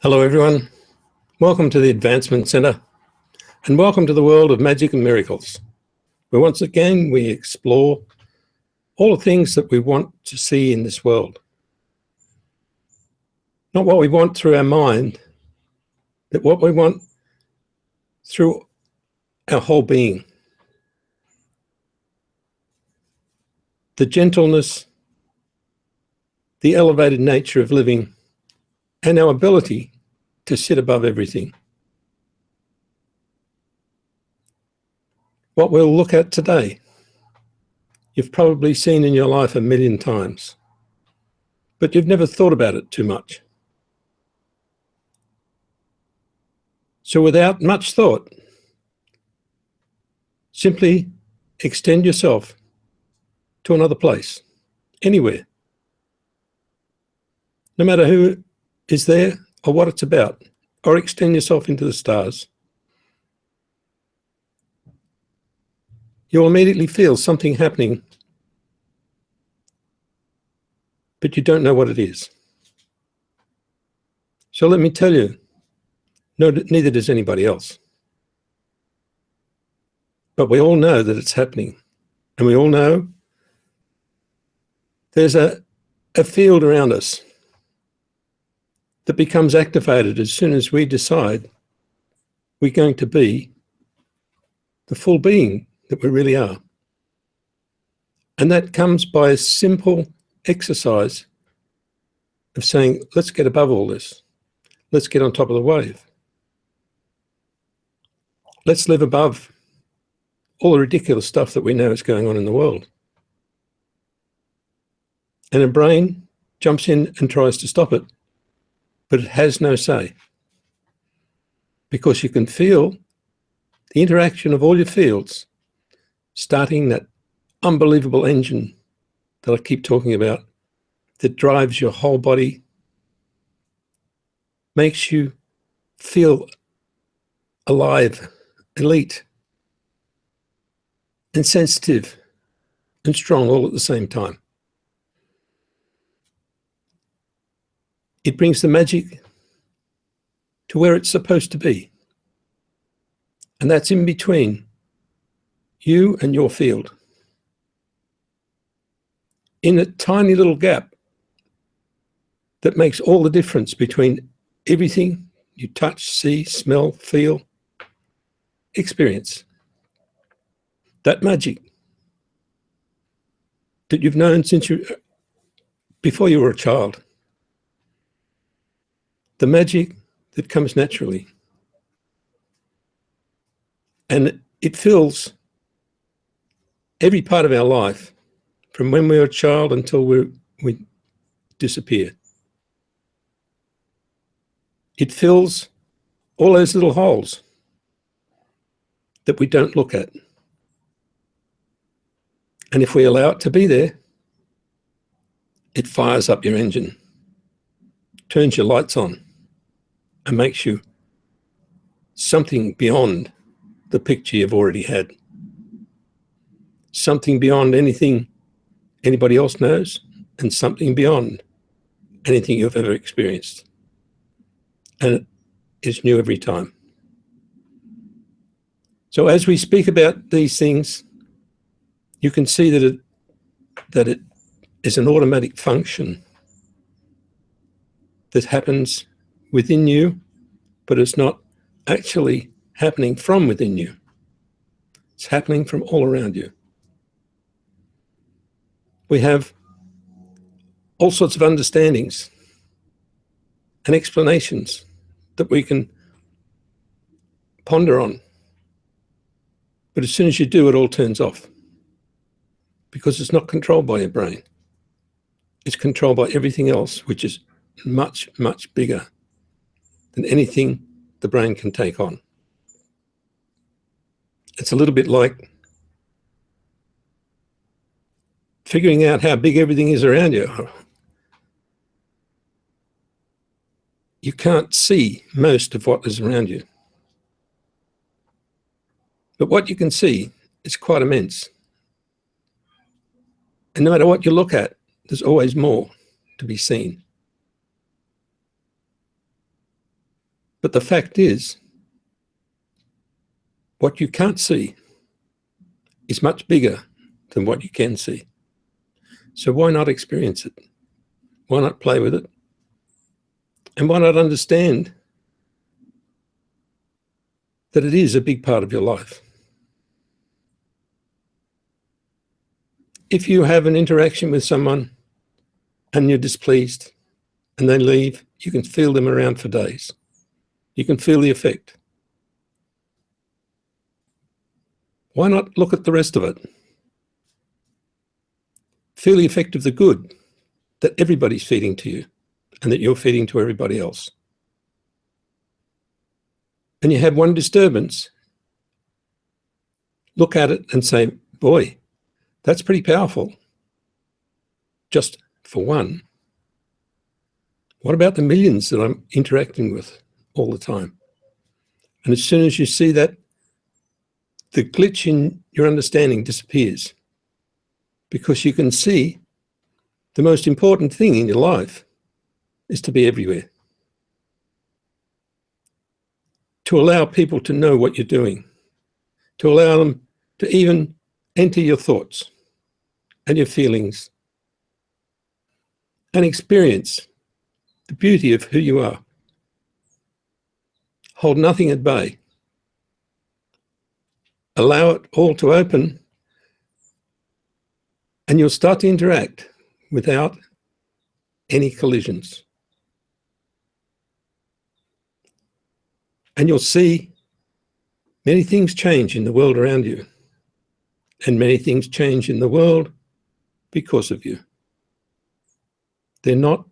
Hello everyone, welcome to the Advancement Centre and welcome to the world of magic and miracles, where once again we explore all the things that we want to see in this world. Not what we want through our mind, but what we want through our whole being. The gentleness, the elevated nature of living, and our ability to sit above everything. What we'll look at today, you've probably seen in your life a million times, but you've never thought about it too much. So without much thought, simply extend yourself to another place, anywhere. No matter who is there or what it's about, or extend yourself into the stars. You'll immediately feel something happening, but you don't know what it is. So let me tell you, no, neither does anybody else. But we all know that it's happening, and we all know there's a field around us that becomes activated as soon as we decide we're going to be the full being that we really are. And that comes by a simple exercise of saying, let's get above all this. Let's get on top of the wave. Let's live above all the ridiculous stuff that we know is going on in the world. And a brain jumps in and tries to stop it, but it has no say. Because you can feel the interaction of all your fields starting that unbelievable engine that I keep talking about, that drives your whole body, makes you feel alive, elite, and sensitive and strong all at the same time. It brings the magic to where it's supposed to be. And that's in between you and your field. In a tiny little gap that makes all the difference between everything you touch, see, smell, feel, experience. That magic that you've known since before you were a child. The magic that comes naturally. And it fills every part of our life from when we were a child until we disappear. It fills all those little holes that we don't look at. And if we allow it to be there, it fires up your engine, turns your lights on, and makes you something beyond the picture you've already had. Something beyond anything anybody else knows, and something beyond anything you've ever experienced. And it's new every time. So as we speak about these things, you can see that it is an automatic function that happens within you, but it's not actually happening from within you. It's happening from all around you. We have all sorts of understandings and explanations that we can ponder on. But as soon as you do, it all turns off, because it's not controlled by your brain. It's controlled by everything else, which is much, much bigger than anything the brain can take on. It's a little bit like figuring out how big everything is around you. You can't see most of what is around you. But what you can see is quite immense. And no matter what you look at, there's always more to be seen. But the fact is, what you can't see is much bigger than what you can see. So why not experience it? Why not play with it? And why not understand that it is a big part of your life? If you have an interaction with someone and you're displeased and they leave, you can feel them around for days. You can feel the effect. Why not look at the rest of it? Feel the effect of the good that everybody's feeding to you and that you're feeding to everybody else. And you have one disturbance, look at it and say, boy, that's pretty powerful, just for one. What about the millions that I'm interacting with all the time? And as soon as you see that, the glitch in your understanding disappears, because you can see the most important thing in your life is to be everywhere. To allow people to know what you're doing, to allow them to even enter your thoughts and your feelings and experience the beauty of who you are. Hold nothing at bay. Allow it all to open, and you'll start to interact without any collisions. And you'll see many things change in the world around you, and many things change in the world because of you. They're not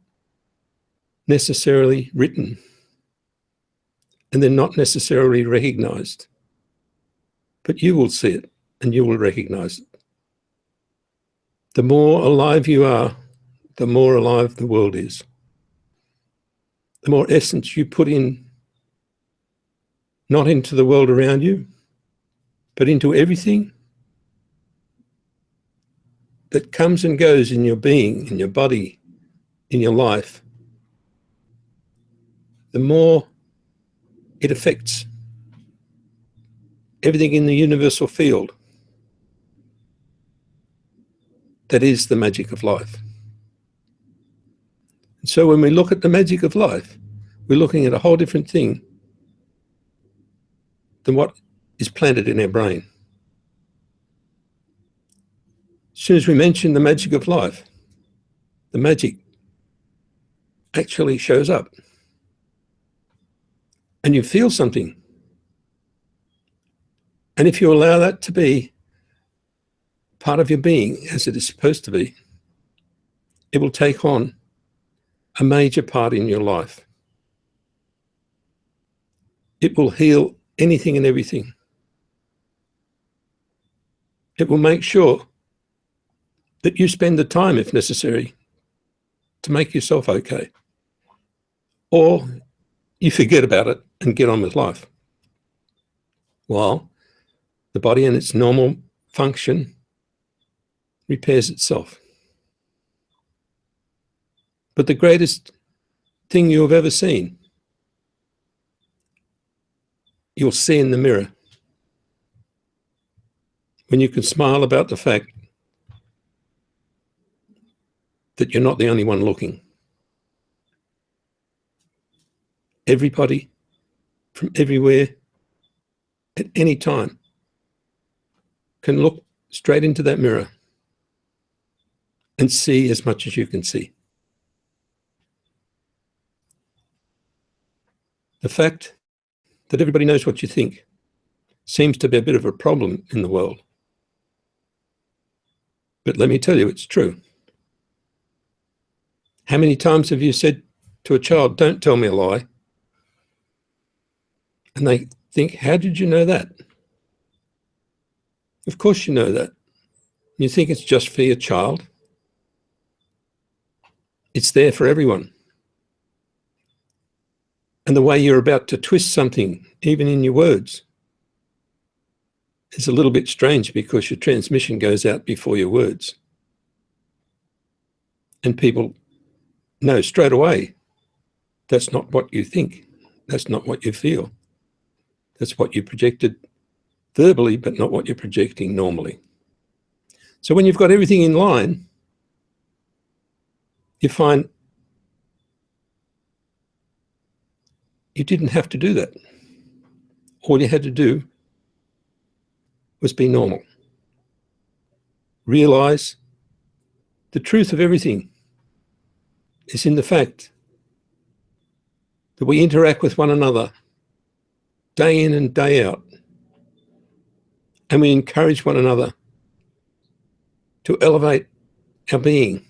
necessarily written, and they're not necessarily recognized, but you will see it and you will recognize it. The more alive you are, the more alive the world is. The more essence you put in, not into the world around you, but into everything that comes and goes in your being, in your body, in your life, the more it affects everything in the universal field that is the magic of life. And so when we look at the magic of life, we're looking at a whole different thing than what is planted in our brain. As soon as we mention the magic of life, the magic actually shows up. And you feel something. And if you allow that to be part of your being, as it is supposed to be, it will take on a major part in your life. It will heal anything and everything. It will make sure that you spend the time, if necessary, to make yourself okay. Or you forget about it and get on with life, while the body in its normal function repairs itself. But the greatest thing you have ever seen, you'll see in the mirror when you can smile about the fact that you're not the only one looking. Everybody from everywhere at any time can look straight into that mirror and see as much as you can see. The fact that everybody knows what you think seems to be a bit of a problem in the world. But let me tell you, it's true. How many times have you said to a child, "Don't tell me a lie"? And they think, how did you know that? Of course you know that. You think it's just for your child. It's there for everyone. And the way you're about to twist something, even in your words, is a little bit strange, because your transmission goes out before your words. And people know straight away that's not what you think. That's not what you feel. That's what you projected verbally, but not what you're projecting normally. So when you've got everything in line, you find you didn't have to do that. All you had to do was be normal. Realize the truth of everything is in the fact that we interact with one another day in and day out, and we encourage one another to elevate our being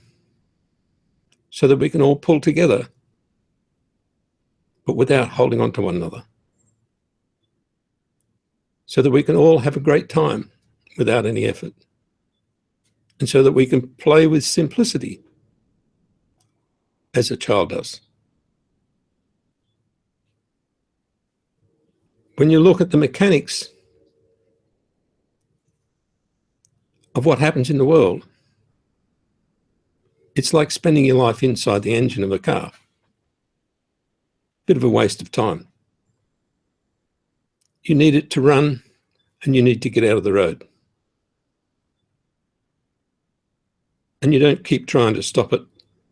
so that we can all pull together, but without holding on to one another, so that we can all have a great time without any effort, and so that we can play with simplicity as a child does. When you look at the mechanics of what happens in the world, it's like spending your life inside the engine of a car. Bit of a waste of time. You need it to run, and you need to get out of the road. And you don't keep trying to stop it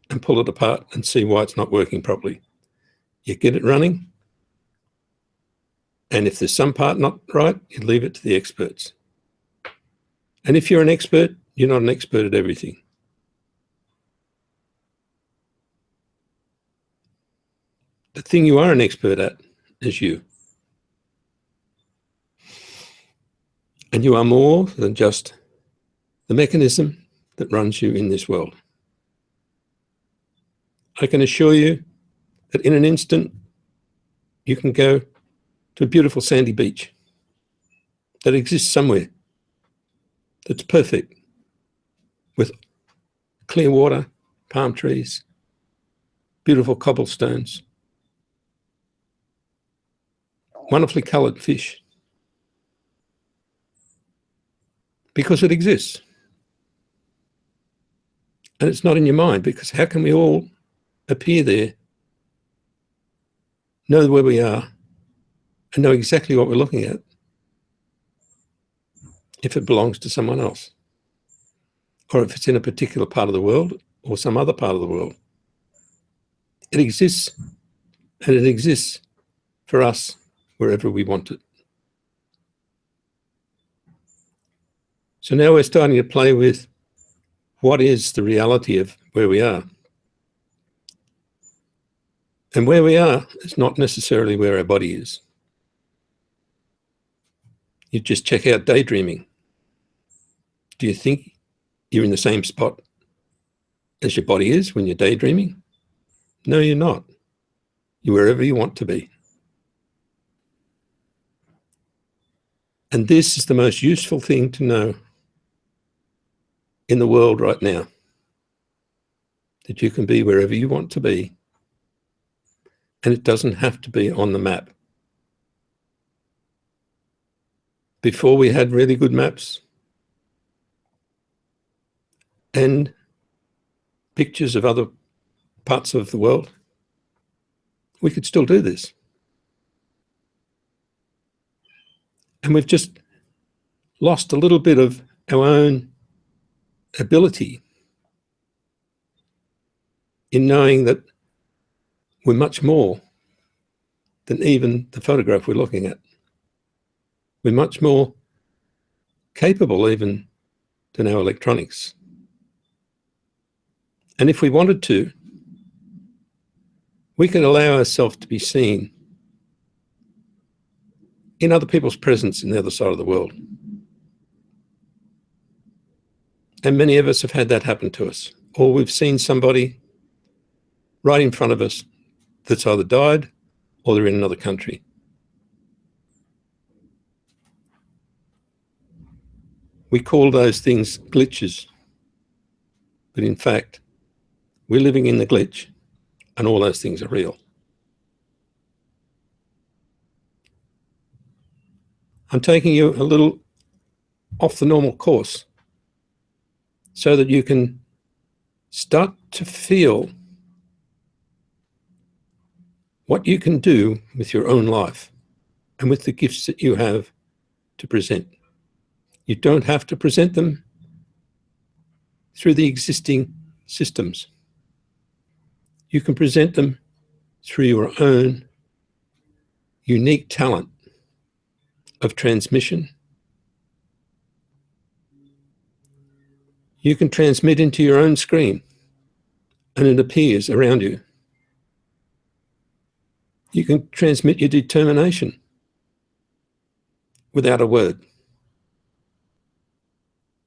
and pull it apart and see why it's not working properly. You get it running, and if there's some part not right, you leave it to the experts. And if you're an expert, you're not an expert at everything. The thing you are an expert at is you. And you are more than just the mechanism that runs you in this world. I can assure you that in an instant, you can go to a beautiful sandy beach that exists somewhere that's perfect, with clear water, palm trees, beautiful cobblestones, wonderfully coloured fish, because it exists. And it's not in your mind, because how can we all appear there, know where we are, and know exactly what we're looking at if it belongs to someone else, or if it's in a particular part of the world or some other part of the world? It exists, and it exists for us wherever we want it. So now we're starting to play with what is the reality of where we are. And where we are is not necessarily where our body is. You just check out daydreaming. Do you think you're in the same spot as your body is when you're daydreaming? No, you're not. You're wherever you want to be. And this is the most useful thing to know in the world right now, that you can be wherever you want to be, and it doesn't have to be on the map. Before we had really good maps and pictures of other parts of the world, we could still do this. And we've just lost a little bit of our own ability in knowing that we're much more than even the photograph we're looking at. We're much more capable even than our electronics. And if we wanted to, we could allow ourselves to be seen in other people's presence in the other side of the world. And many of us have had that happen to us, or we've seen somebody right in front of us that's either died or they're in another country. We call those things glitches, but in fact, we're living in the glitch, and all those things are real. I'm taking you a little off the normal course so that you can start to feel what you can do with your own life and with the gifts that you have to present. You don't have to present them through the existing systems. You can present them through your own unique talent of transmission. You can transmit into your own screen and it appears around you. You can transmit your determination without a word.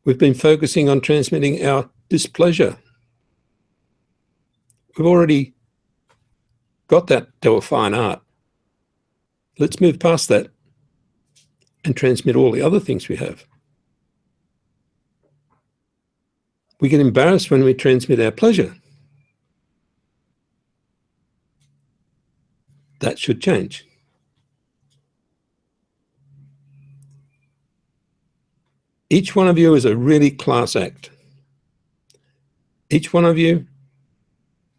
We've been focusing on transmitting our displeasure. We've already got that to a fine art. Let's move past that and transmit all the other things we have. We get embarrassed when we transmit our pleasure. That should change. Each one of you is a really class act. Each one of you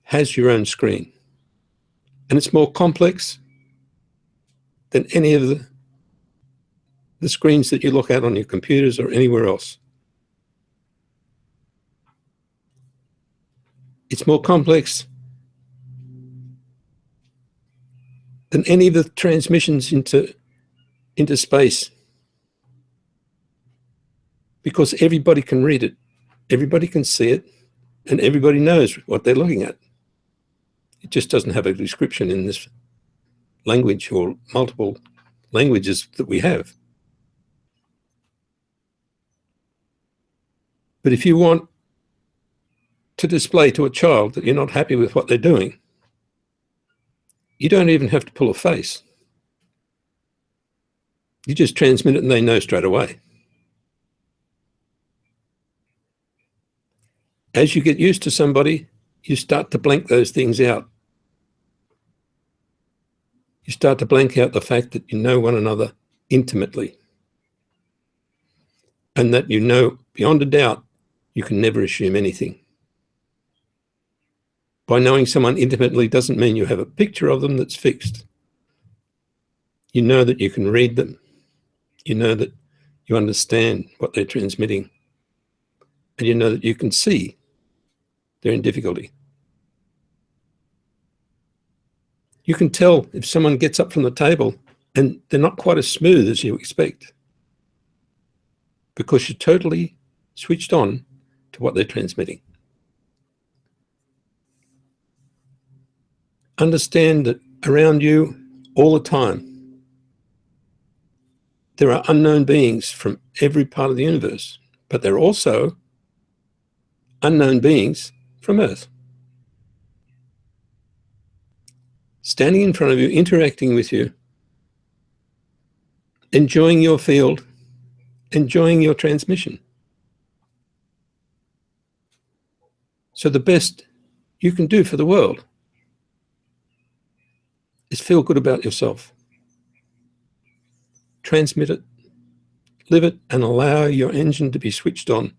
has your own screen, and it's more complex than any of the screens that you look at on your computers or anywhere else. It's more complex than any of the transmissions into space, because everybody can read it, everybody can see it, and everybody knows what they're looking at. It just doesn't have a description in this language or multiple languages that we have. But if you want to display to a child that you're not happy with what they're doing, you don't even have to pull a face. You just transmit it and they know straight away. As you get used to somebody, you start to blank those things out. You start to blank out the fact that you know one another intimately, and that you know beyond a doubt you can never assume anything. By knowing someone intimately doesn't mean you have a picture of them that's fixed. You know that you can read them. You know that you understand what they're transmitting. And you know that you can see they're in difficulty. You can tell if someone gets up from the table and they're not quite as smooth as you expect, because you're totally switched on to what they're transmitting. Understand that around you all the time, there are unknown beings from every part of the universe, but there are also unknown beings from Earth, standing in front of you, interacting with you, enjoying your field, enjoying your transmission. So the best you can do for the world is feel good about yourself. Transmit it, live it, and allow your engine to be switched on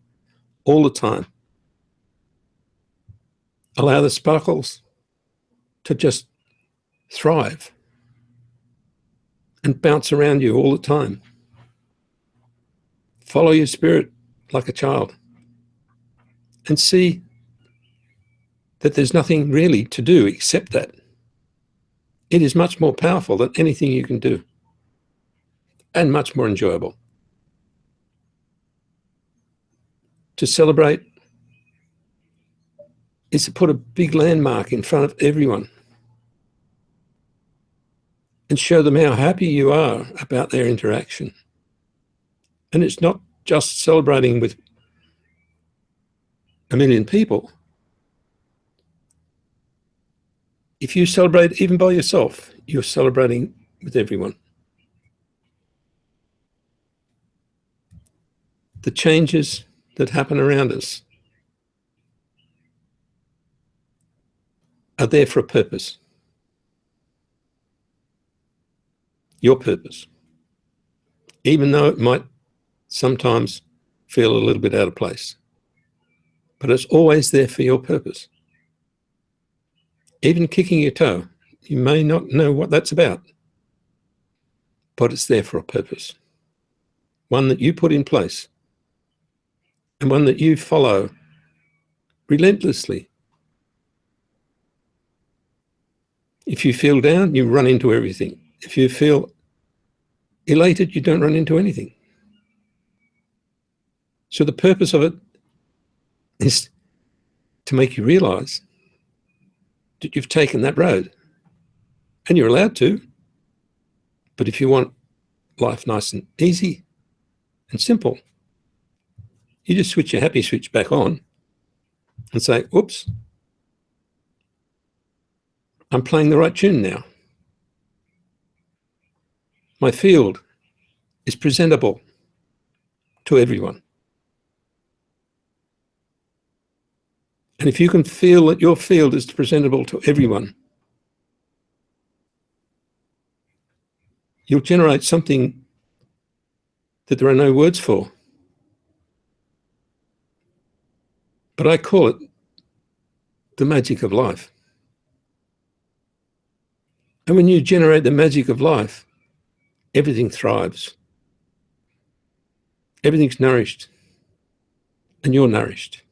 all the time. Allow the sparkles to just thrive and bounce around you all the time. Follow your spirit like a child and see that there's nothing really to do except that. It is much more powerful than anything you can do, and much more enjoyable. To celebrate is to put a big landmark in front of everyone and show them how happy you are about their interaction. And it's not just celebrating with 1 million people. If you celebrate even by yourself, you're celebrating with everyone. The changes that happen around us are there for a purpose. Your purpose. Even though it might sometimes feel a little bit out of place. But it's always there for your purpose. Even kicking your toe You may not know what that's about, but it's there for a purpose, one that you put in place and one that you follow relentlessly. If you feel down, you run into everything. If you feel elated, you don't run into anything. So the purpose of it is to make you realize that you've taken that road, and you're allowed to. But if you want life nice and easy and simple, you just switch your happy switch back on and say, oops, I'm playing the right tune now. My field is presentable to everyone. And if you can feel that your field is presentable to everyone, you'll generate something that there are no words for. But I call it the magic of life. And when you generate the magic of life, everything thrives. Everything's nourished. And you're nourished.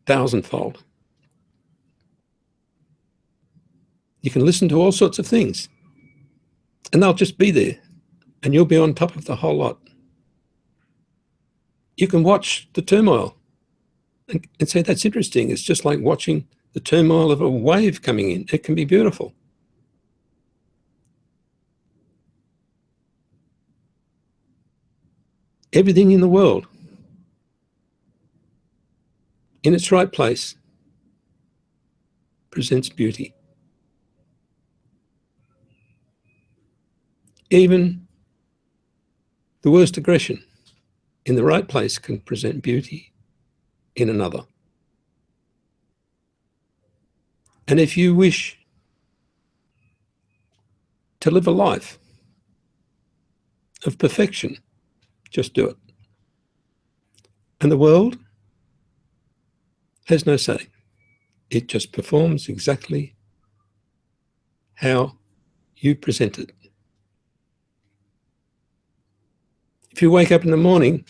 Thousandfold. You can listen to all sorts of things, and they'll just be there, and you'll be on top of the whole lot. You can watch the turmoil and say, that's interesting. It's just like watching the turmoil of a wave coming in. It can be beautiful. Everything in the world, in its right place, presents beauty. Even the worst aggression in the right place can present beauty in another. And if you wish to live a life of perfection, just do it. And the world has no say. It just performs exactly how you present it. If you wake up in the morning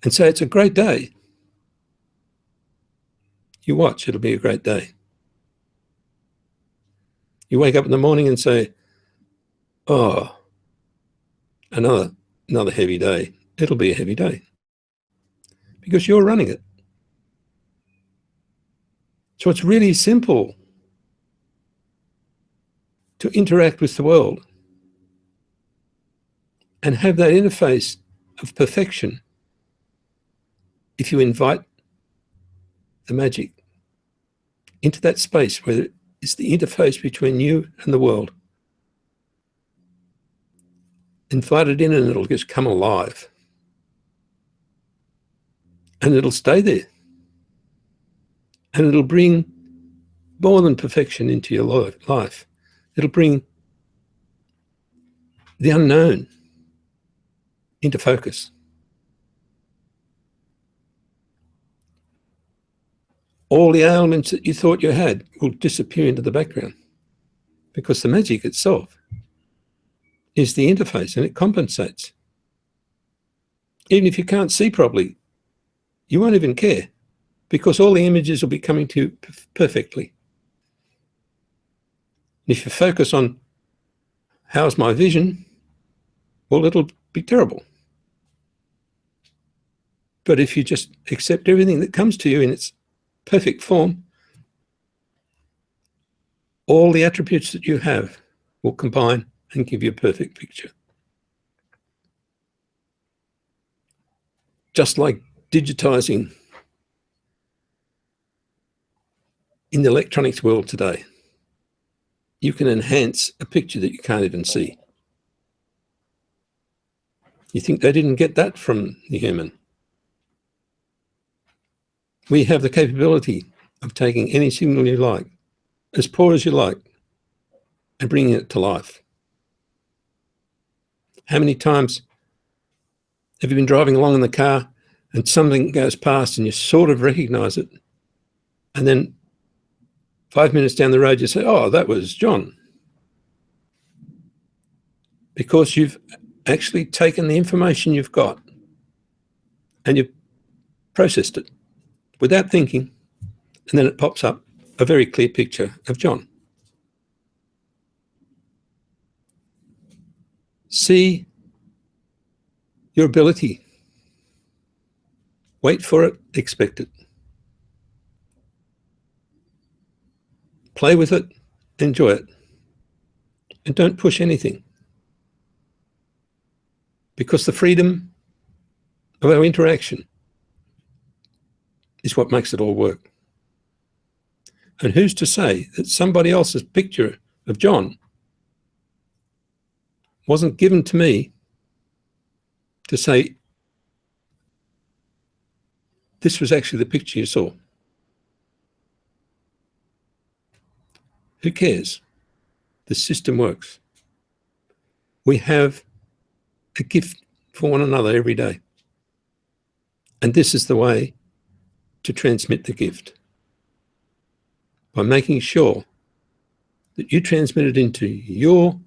and say it's a great day, you watch, it'll be a great day. You wake up in the morning and say, oh, another heavy day. It'll be a heavy day because you're running it. So it's really simple to interact with the world and have that interface of perfection if you invite the magic into that space where it's the interface between you and the world. Invite it in and it'll just come alive. And it'll stay there. And it'll bring more than perfection into your life. It'll bring the unknown into focus. All the ailments that you thought you had will disappear into the background because the magic itself is the interface and it compensates. Even if you can't see properly, you won't even care because all the images will be coming to you perfectly. And if you focus on how's my vision, well, it'll be terrible. But if you just accept everything that comes to you in its perfect form, all the attributes that you have will combine and give you a perfect picture. Just like digitizing in the electronics world today, you can enhance a picture that you can't even see. You think they didn't get that from the human? We have the capability of taking any signal you like, as poor as you like, and bringing it to life. How many times have you been driving along in the car and something goes past and you sort of recognize it, and then 5 minutes down the road, you say, oh, that was John. Because you've actually taken the information you've got and you've processed it without thinking, and then it pops up a very clear picture of John. See your ability. Wait for it, expect it. Play with it, enjoy it, and don't push anything. Because the freedom of our interaction is what makes it all work. And who's to say that somebody else's picture of John wasn't given to me to say, this was actually the picture you saw? Who cares? The system works. We have a gift for one another every day. And this is the way to transmit the gift. By making sure that you transmit it into your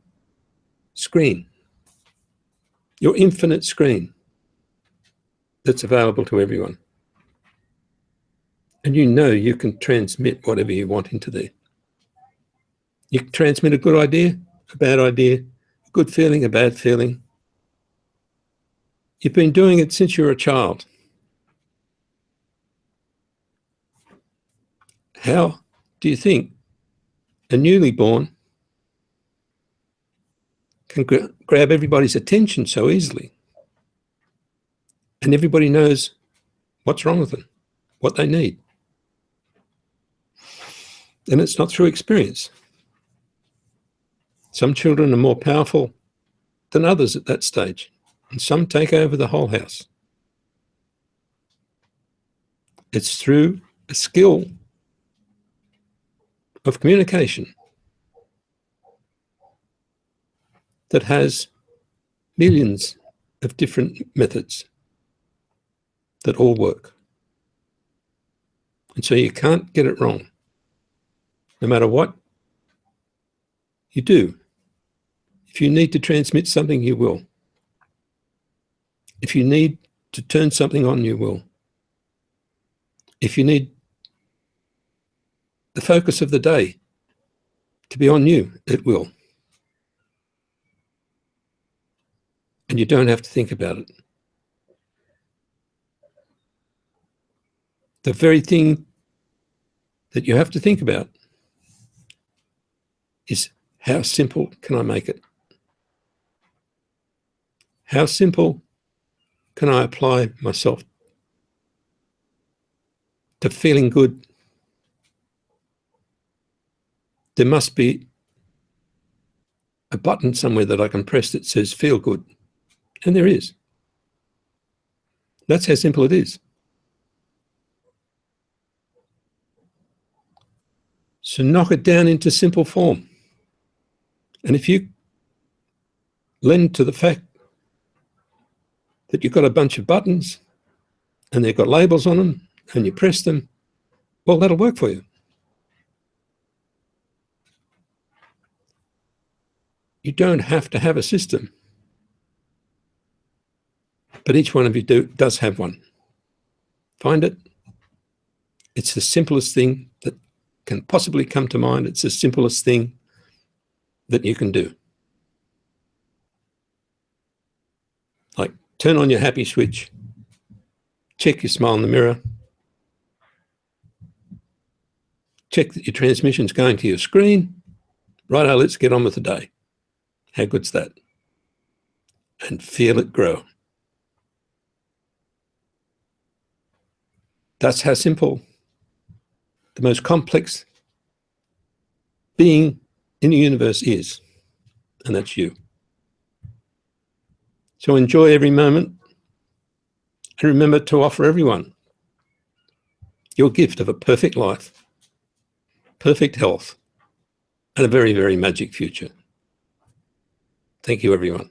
screen, your infinite screen that's available to everyone. And you know you can transmit whatever you want into there. You can transmit a good idea, a bad idea, a good feeling, a bad feeling. You've been doing it since you were a child. How do you think a newly born can grab everybody's attention so easily? And everybody knows what's wrong with them, what they need. And it's not through experience. Some children are more powerful than others at that stage, and some take over the whole house. It's through a skill of communication that has millions of different methods that all work. And so you can't get it wrong. No matter what you do, if you need to transmit something, you will. If you need to turn something on, you will. If you need the focus of the day to be on you, it will. And you don't have to think about it. The very thing that you have to think about is, how simple can I make it? How simple can I apply myself to feeling good? There must be a button somewhere that I can press that says feel good. And there is. That's how simple it is. So knock it down into simple form. And if you lend to the fact that you've got a bunch of buttons and they've got labels on them and you press them, well, that'll work for you. You don't have to have a system, but each one of you does have one. Find it. It's the simplest thing that can possibly come to mind. It's the simplest thing that you can do. Like, turn on your happy switch, check your smile in the mirror, check that your transmission's going to your screen. Righto, let's get on with the day. How good's that? And feel it grow. That's how simple the most complex being in the universe is, and that's you. So enjoy every moment, and remember to offer everyone your gift of a perfect life, perfect health, and a very, very magic future. Thank you, everyone.